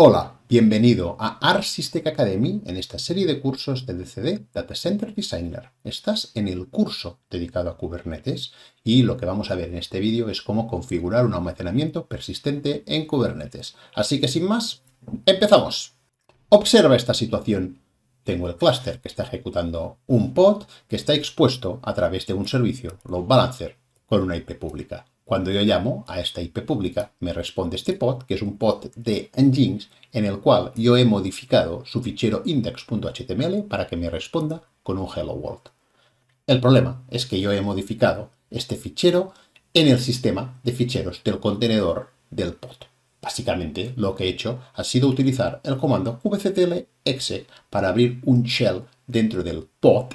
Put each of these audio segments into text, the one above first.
Hola, bienvenido a ArcSysTech Academy en esta serie de cursos de DCD Data Center Designer. Estás en el curso dedicado a Kubernetes y lo que vamos a ver en este vídeo es cómo configurar un almacenamiento persistente en Kubernetes. Así que sin más, empezamos. Observa esta situación. Tengo el clúster que está ejecutando un pod que está expuesto a través de un servicio, load balancer, con una IP pública. Cuando yo llamo a esta IP pública, me responde este pod, que es un pod de Nginx, en el cual yo he modificado su fichero index.html para que me responda con un hello world. El problema es que yo he modificado este fichero en el sistema de ficheros del contenedor del pod. Básicamente, lo que he hecho ha sido utilizar el comando kubectl-exec para abrir un shell dentro del pod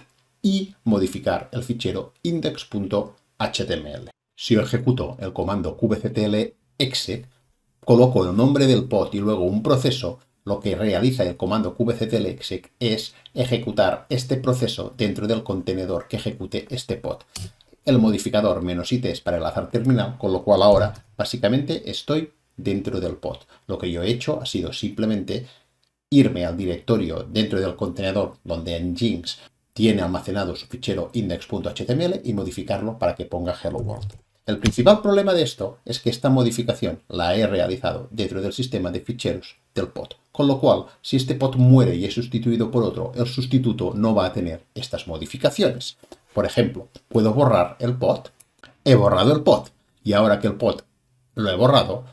y modificar el fichero index.html. Si yo ejecuto el comando kubectl-exec, coloco el nombre del pod y luego un proceso, lo que realiza el comando kubectl-exec es ejecutar este proceso dentro del contenedor que ejecute este pod. El modificador -it es para el azar terminal, con lo cual ahora básicamente estoy dentro del pod. Lo que yo he hecho ha sido simplemente irme al directorio dentro del contenedor donde Nginx tiene almacenado su fichero index.html y modificarlo para que ponga hello world. El principal problema de esto es que esta modificación la he realizado dentro del sistema de ficheros del pod, con lo cual si este pod muere y es sustituido por otro, el sustituto no va a tener estas modificaciones. Por ejemplo, puedo borrar el pod. He borrado el pod y ahora que el pod lo he borrado,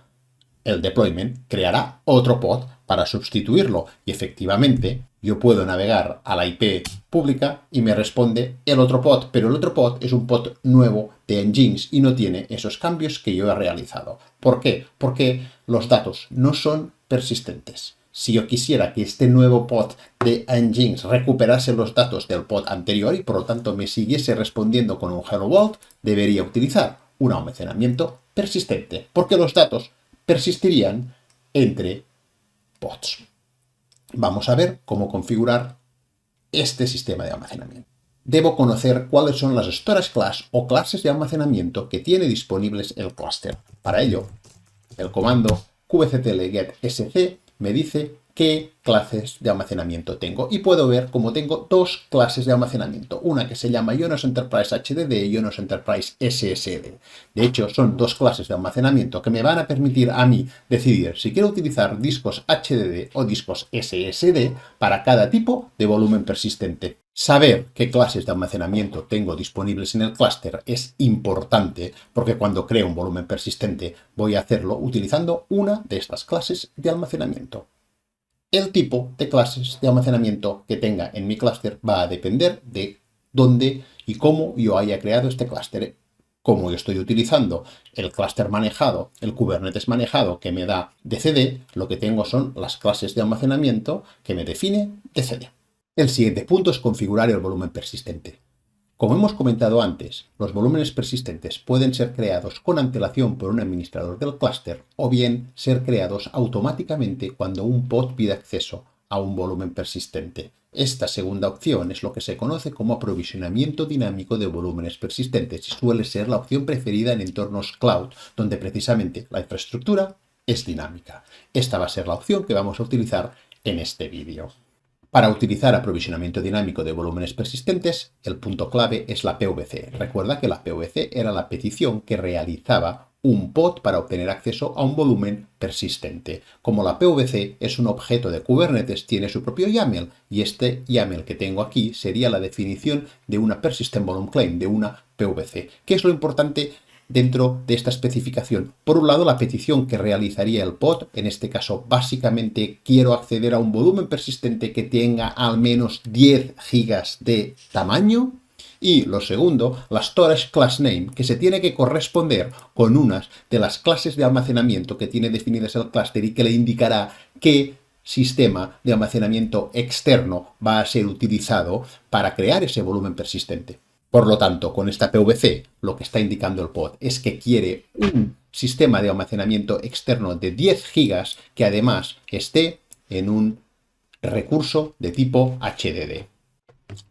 el deployment creará otro pod para sustituirlo y efectivamente yo puedo navegar a la IP pública y me responde el otro pod, pero el otro pod es un pod nuevo de Nginx y no tiene esos cambios que yo he realizado. ¿Por qué? Porque los datos no son persistentes. Si yo quisiera que este nuevo pod de Nginx recuperase los datos del pod anterior y por lo tanto me siguiese respondiendo con un hello world, debería utilizar un almacenamiento persistente, porque los datos persistirían entre pods. Vamos a ver cómo configurar este sistema de almacenamiento. Debo conocer cuáles son las storage class o clases de almacenamiento que tiene disponibles el clúster. Para ello, el comando kubectl-get-sc me dice qué clases de almacenamiento tengo y puedo ver cómo tengo dos clases de almacenamiento, una que se llama Ionos Enterprise HDD y Ionos Enterprise SSD. De hecho, son dos clases de almacenamiento que me van a permitir a mí decidir si quiero utilizar discos HDD o discos SSD para cada tipo de volumen persistente. Saber qué clases de almacenamiento tengo disponibles en el clúster es importante porque cuando creo un volumen persistente voy a hacerlo utilizando una de estas clases de almacenamiento. El tipo de clases de almacenamiento que tenga en mi clúster va a depender de dónde y cómo yo haya creado este clúster. Como yo estoy utilizando el clúster manejado, el Kubernetes manejado que me da DCD, lo que tengo son las clases de almacenamiento que me define DCD. El siguiente punto es configurar el volumen persistente. Como hemos comentado antes, los volúmenes persistentes pueden ser creados con antelación por un administrador del clúster o bien ser creados automáticamente cuando un pod pide acceso a un volumen persistente. Esta segunda opción es lo que se conoce como aprovisionamiento dinámico de volúmenes persistentes y suele ser la opción preferida en entornos cloud, donde precisamente la infraestructura es dinámica. Esta va a ser la opción que vamos a utilizar en este vídeo. Para utilizar aprovisionamiento dinámico de volúmenes persistentes, el punto clave es la PVC. Recuerda que la PVC era la petición que realizaba un pod para obtener acceso a un volumen persistente. Como la PVC es un objeto de Kubernetes, tiene su propio YAML y este YAML que tengo aquí sería la definición de una Persistent Volume Claim, de una PVC. ¿Qué es lo importante dentro de esta especificación? Por un lado, la petición que realizaría el pod, en este caso básicamente quiero acceder a un volumen persistente que tenga al menos 10 gigas de tamaño. Y lo segundo, la storage class name, que se tiene que corresponder con unas de las clases de almacenamiento que tiene definidas el clúster y que le indicará qué sistema de almacenamiento externo va a ser utilizado para crear ese volumen persistente. Por lo tanto, con esta PVC, lo que está indicando el pod es que quiere un sistema de almacenamiento externo de 10 gigas que además esté en un recurso de tipo HDD.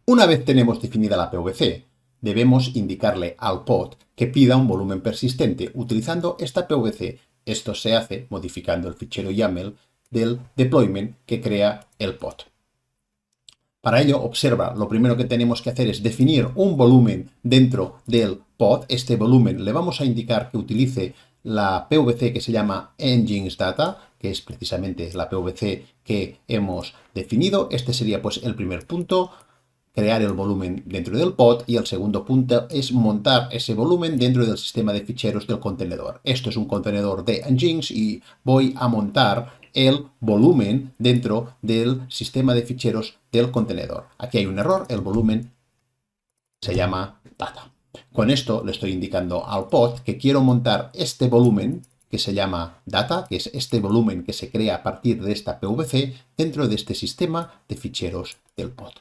Una vez tenemos definida la PVC, debemos indicarle al pod que pida un volumen persistente utilizando esta PVC. Esto se hace modificando el fichero YAML del deployment que crea el pod. Para ello, observa, lo primero que tenemos que hacer es definir un volumen dentro del pod. Este volumen le vamos a indicar que utilice la PVC que se llama Nginx Data, que es precisamente la PVC que hemos definido. Este sería pues el primer punto, crear el volumen dentro del pod, y el segundo punto es montar ese volumen dentro del sistema de ficheros del contenedor. Esto es un contenedor de Nginx y voy a montar el volumen dentro del sistema de ficheros del contenedor. Aquí hay un error, el volumen se llama data. Con esto le estoy indicando al pod que quiero montar este volumen que se llama data, que es este volumen que se crea a partir de esta PVC dentro de este sistema de ficheros del pod.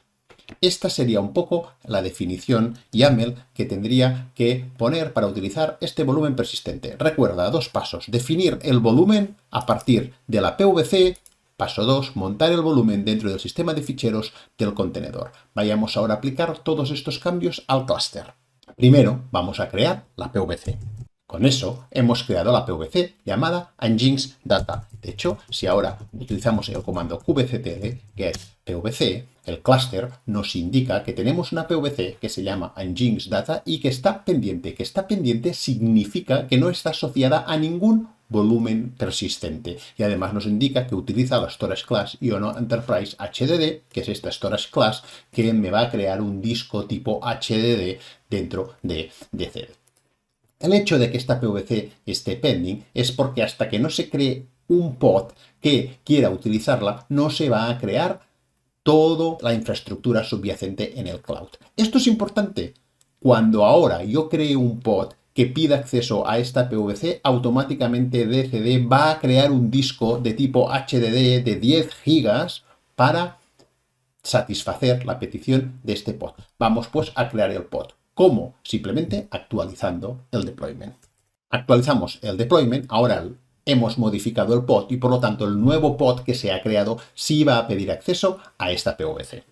Esta sería un poco la definición YAML que tendría que poner para utilizar este volumen persistente. Recuerda, 2 pasos. Definir el volumen a partir de la PVC. Paso 2, montar el volumen dentro del sistema de ficheros del contenedor. Vayamos ahora a aplicar todos estos cambios al clúster. Primero, vamos a crear la PVC. Con eso hemos creado la PVC llamada Nginx Data. De hecho, si ahora utilizamos el comando kubectl get PVC, el clúster nos indica que tenemos una PVC que se llama Nginx Data y que está pendiente. Que está pendiente significa que no está asociada a ningún volumen persistente. Y además nos indica que utiliza la Storage Class Iono Enterprise HDD, que es esta Storage Class que me va a crear un disco tipo HDD dentro de DCD. El hecho de que esta PVC esté pending es porque hasta que no se cree un pod que quiera utilizarla, no se va a crear toda la infraestructura subyacente en el cloud. Esto es importante. Cuando ahora yo cree un pod que pida acceso a esta PVC, automáticamente DCD va a crear un disco de tipo HDD de 10 GB para satisfacer la petición de este pod. Vamos pues a crear el pod. ¿Cómo? Simplemente actualizando el deployment. Actualizamos el deployment, ahora hemos modificado el pod y por lo tanto el nuevo pod que se ha creado sí va a pedir acceso a esta PVC.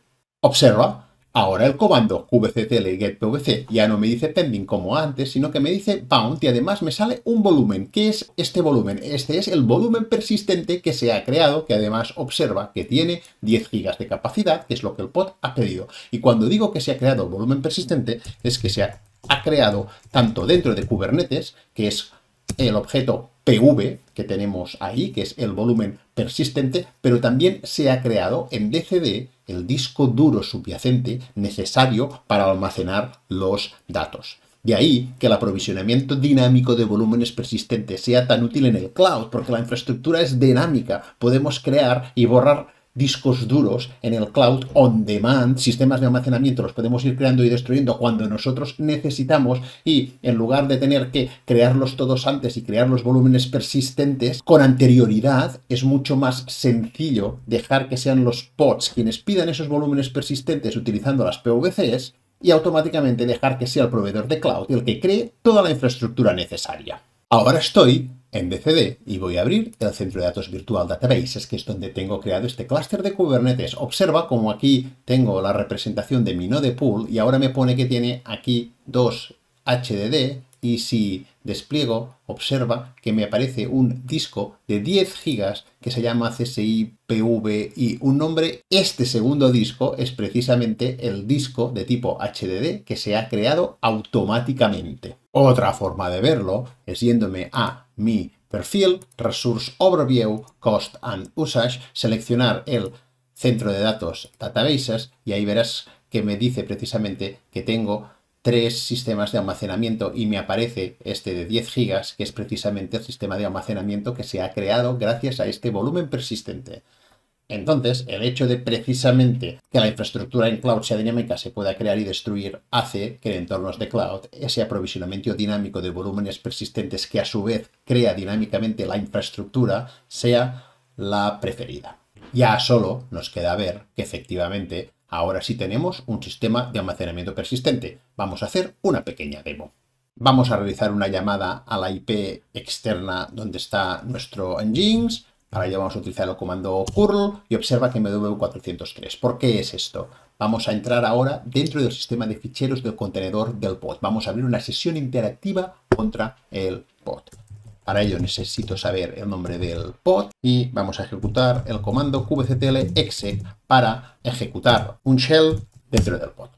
Observa, ahora el comando kubectl get PVC ya no me dice pending como antes, sino que me dice bound y además me sale un volumen. ¿Qué es este volumen? Este es el volumen persistente que se ha creado, que además observa que tiene 10 GB de capacidad, que es lo que el pod ha pedido. Y cuando digo que se ha creado el volumen persistente, es que se ha creado tanto dentro de Kubernetes, que es el objeto PV que tenemos ahí, que es el volumen persistente, pero también se ha creado en DCD el disco duro subyacente necesario para almacenar los datos. De ahí que el aprovisionamiento dinámico de volúmenes persistentes sea tan útil en el cloud, porque la infraestructura es dinámica. Podemos crear y borrar discos duros en el cloud on demand, sistemas de almacenamiento los podemos ir creando y destruyendo cuando nosotros necesitamos, y en lugar de tener que crearlos todos antes y crear los volúmenes persistentes con anterioridad, es mucho más sencillo dejar que sean los pods quienes pidan esos volúmenes persistentes utilizando las PVCs y automáticamente dejar que sea el proveedor de cloud el que cree toda la infraestructura necesaria. Ahora estoy en DCD y voy a abrir el centro de datos virtual Databases, que es donde tengo creado este clúster de Kubernetes. Observa como aquí tengo la representación de mi node pool y ahora me pone que tiene aquí 2 HDD y si despliego, observa que me aparece un disco de 10 GB que se llama CSI PV y un nombre. Este segundo disco es precisamente el disco de tipo HDD que se ha creado automáticamente. Otra forma de verlo es yéndome a mi perfil, Resource Overview, Cost and Usage, seleccionar el centro de datos Databases y ahí verás que me dice precisamente que tengo 3 sistemas de almacenamiento y me aparece este de 10 GB, que es precisamente el sistema de almacenamiento que se ha creado gracias a este volumen persistente. Entonces, el hecho de precisamente que la infraestructura en cloud sea dinámica, se pueda crear y destruir, hace que en entornos de cloud ese aprovisionamiento dinámico de volúmenes persistentes, que a su vez crea dinámicamente la infraestructura, sea la preferida. Ya solo nos queda ver que efectivamente ahora sí tenemos un sistema de almacenamiento persistente. Vamos a hacer una pequeña demo. Vamos a realizar una llamada a la IP externa donde está nuestro Nginx. Para ello vamos a utilizar el comando curl y observa que me devuelve 403. ¿Por qué es esto? Vamos a entrar ahora dentro del sistema de ficheros del contenedor del pod. Vamos a abrir una sesión interactiva contra el pod. Para ello necesito saber el nombre del pod y vamos a ejecutar el comando kubectl exec para ejecutar un shell dentro del pod.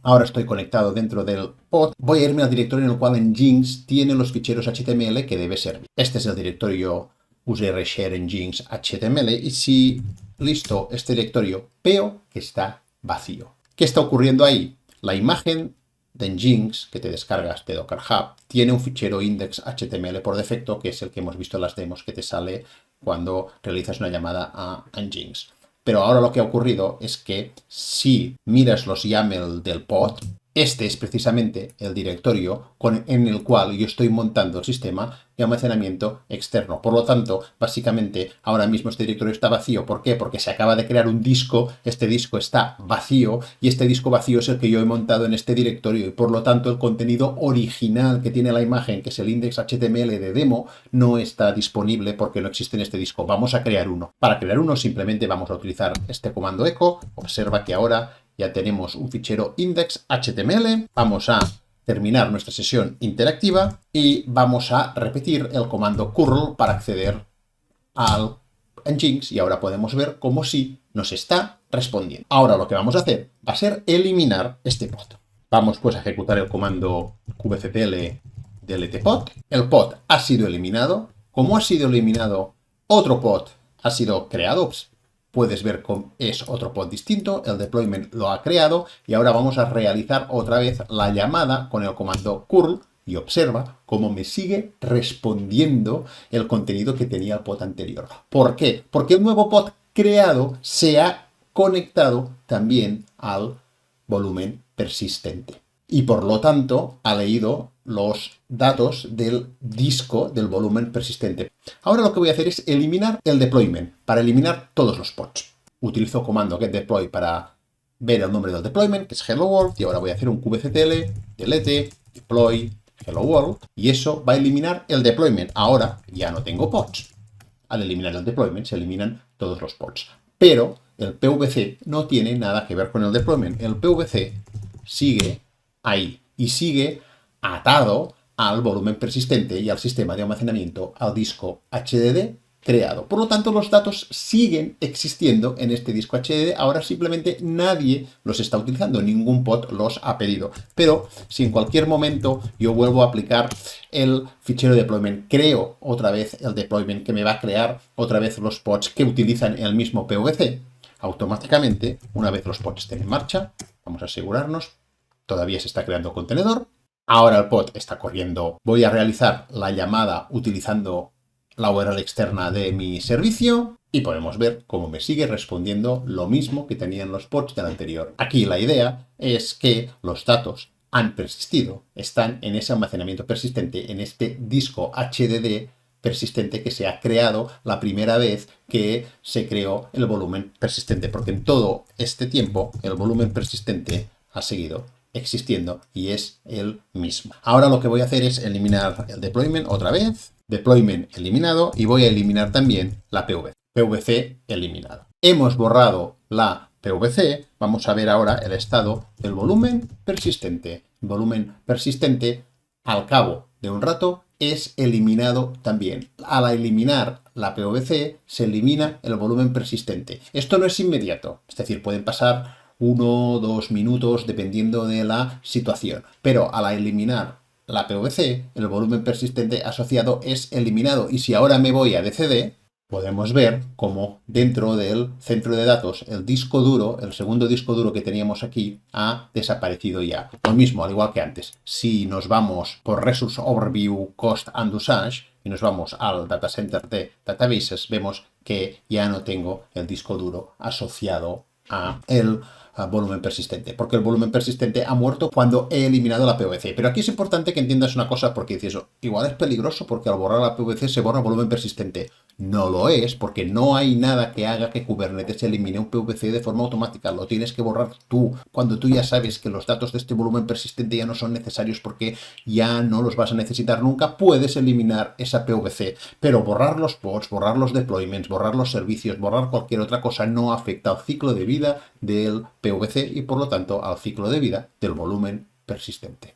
Ahora estoy conectado dentro del pod. Voy a irme al directorio en el cual Nginx tiene los ficheros HTML que debe servir. Este es el directorio usr-share nginx HTML y si listo este directorio veo que está vacío. ¿Qué está ocurriendo ahí? La imagen de Nginx que te descargas de Docker Hub tiene un fichero index.html por defecto, que es el que hemos visto en las demos que te sale cuando realizas una llamada a Nginx. Pero ahora lo que ha ocurrido es que si miras los YAML del pod, este es precisamente el directorio en el cual yo estoy montando el sistema de almacenamiento externo. Por lo tanto, básicamente, ahora mismo este directorio está vacío. ¿Por qué? Porque se acaba de crear un disco, este disco está vacío y este disco vacío es el que yo he montado en este directorio y por lo tanto el contenido original que tiene la imagen, que es el index.html de demo, no está disponible porque no existe en este disco. Vamos a crear uno. Para crear uno simplemente vamos a utilizar este comando echo. Observa que ahora ya tenemos un fichero index.html. Vamos a terminar nuestra sesión interactiva y vamos a repetir el comando curl para acceder al Nginx y ahora podemos ver cómo sí nos está respondiendo. Ahora lo que vamos a hacer va a ser eliminar este pod. Vamos pues a ejecutar el comando kubectl delete pod. El pod ha sido eliminado. Como ha sido eliminado, otro pod ha sido creado. Puedes ver que es otro pod distinto, el deployment lo ha creado y ahora vamos a realizar otra vez la llamada con el comando curl y observa cómo me sigue respondiendo el contenido que tenía el pod anterior. ¿Por qué? Porque el nuevo pod creado se ha conectado también al volumen persistente y por lo tanto ha leído los datos del disco del volumen persistente. Ahora lo que voy a hacer es eliminar el deployment, para eliminar todos los pods. Utilizo comando getDeploy para ver el nombre del deployment, que es hello world, y ahora voy a hacer un kubectl delete deploy hello world, y eso va a eliminar el deployment. Ahora ya no tengo pods. Al eliminar el deployment se eliminan todos los pods. Pero el PVC no tiene nada que ver con el deployment. El PVC sigue ahí y sigue atado al volumen persistente y al sistema de almacenamiento, al disco HDD creado. Por lo tanto, los datos siguen existiendo en este disco HDD. Ahora simplemente nadie los está utilizando, ningún pod los ha pedido. Pero si en cualquier momento yo vuelvo a aplicar el fichero de deployment, creo otra vez el deployment que me va a crear otra vez los pods que utilizan el mismo PVC, automáticamente, una vez los pods estén en marcha, vamos a asegurarnos, todavía se está creando contenedor. Ahora el pod está corriendo. Voy a realizar la llamada utilizando la URL externa de mi servicio y podemos ver cómo me sigue respondiendo lo mismo que tenían los pods del anterior. Aquí la idea es que los datos han persistido, están en ese almacenamiento persistente, en este disco HDD persistente que se ha creado la primera vez que se creó el volumen persistente, porque en todo este tiempo el volumen persistente ha seguido existiendo y es el mismo. Ahora lo que voy a hacer es eliminar el deployment otra vez, deployment eliminado, y voy a eliminar también la PVC. PVC eliminado. Hemos borrado la PVC, vamos a ver ahora el estado del volumen persistente. El volumen persistente, al cabo de un rato, es eliminado también. Al eliminar la PVC, se elimina el volumen persistente. Esto no es inmediato, es decir, pueden pasar 1 o 2 minutos dependiendo de la situación. Pero al eliminar la PVC, el volumen persistente asociado es eliminado. Y si ahora me voy a DCD, podemos ver cómo dentro del centro de datos el disco duro, el segundo disco duro que teníamos aquí, ha desaparecido ya. Lo mismo, al igual que antes. Si nos vamos por Resource Overview, Cost and Usage, y nos vamos al Data Center de Databases, vemos que ya no tengo el disco duro asociado a el volumen persistente, porque el volumen persistente ha muerto cuando he eliminado la PVC. Pero aquí es importante que entiendas una cosa, porque dices, igual es peligroso porque al borrar la PVC se borra el volumen persistente. No lo es, porque no hay nada que haga que Kubernetes elimine un PVC de forma automática. Lo tienes que borrar tú, cuando tú ya sabes que los datos de este volumen persistente ya no son necesarios porque ya no los vas a necesitar nunca, puedes eliminar esa PVC. Pero borrar los pods, borrar los deployments, borrar los servicios, borrar cualquier otra cosa no afecta al ciclo de vida del PVC y por lo tanto al ciclo de vida del volumen persistente.